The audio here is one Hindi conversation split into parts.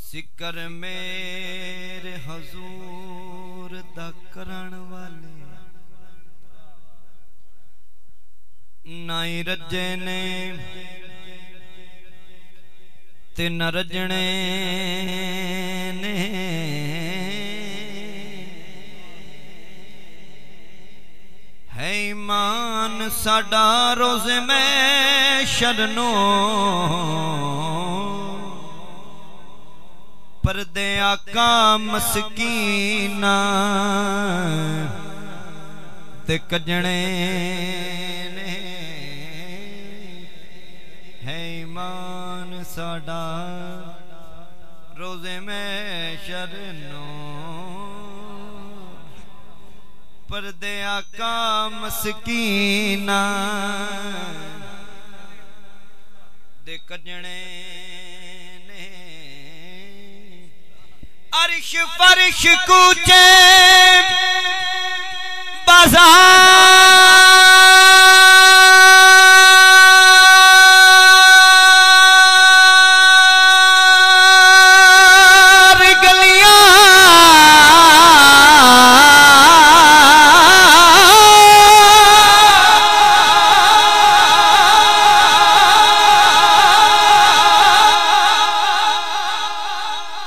जिक्र मेरे हजूर दा करण वाले नाई रजे ने ते न रजने ने है ईमान साडा रोज़े में शरनो परदे आका मस्कीना ते कजने ने है ईमान साडा रोज़े में शरनो परदे आका मस्कीना दे कजने अर्श फर्श कूचे बाजार गलियां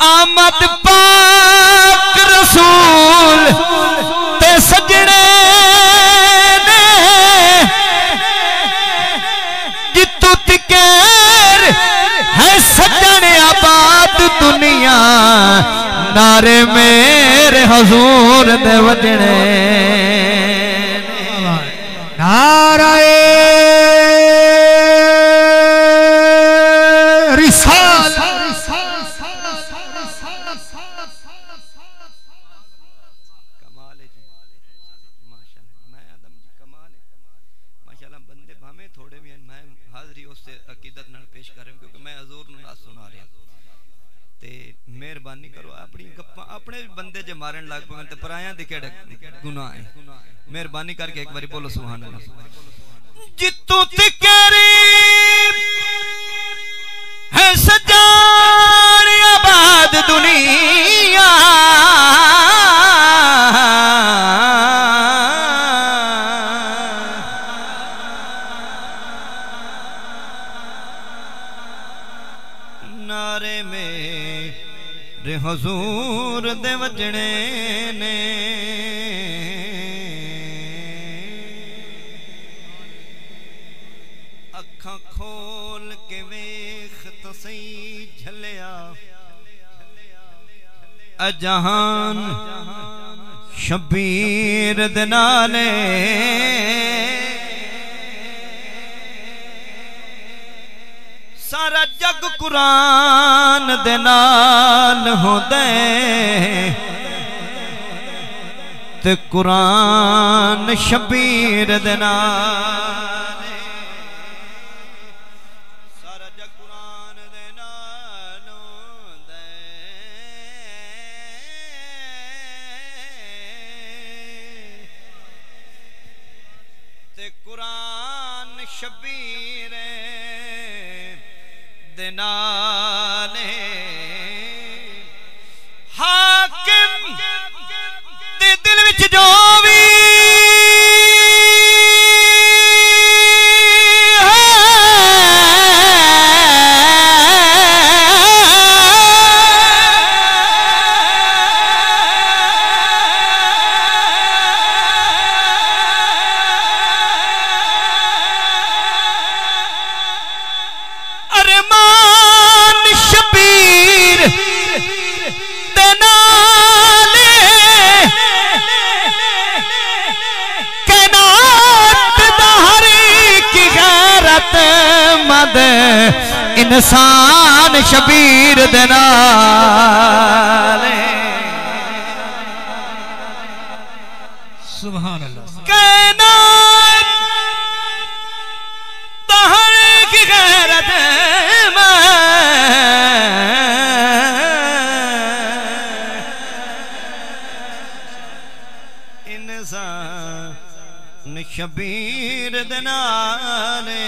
आमद पाक रसूल ते सजने ने जितू तिकेर है सजन आबाद दुनिया नारे मेरे हजूर दे वजने नाराए रिसाल मेहरबानी करो अपनी गप्पा अपने बंदे जे मारन लग पे ते पराया दी केड़े गुनाह है मेहरबानी करके एक बारी बोलो सुभान अल्लाह जितू तिकरी है सजान आबाद दुनिया नारे मेरे हजूर दे वजने ने अखा खोल के वेख तो सही झलिया अजहान शबीर दे नाले सारा जग कुरान दे नाल होंदे ते कुरान शबीर दे नाल सारा जग कुरान दे नाल होंदे ते कुरान शबीर नाले हाकिम दे दिल विच जो भी इंसान शबीर दे नाले सुभान अल्लाह कायनात तहर की गैरत में इंसान शबीर दे नाले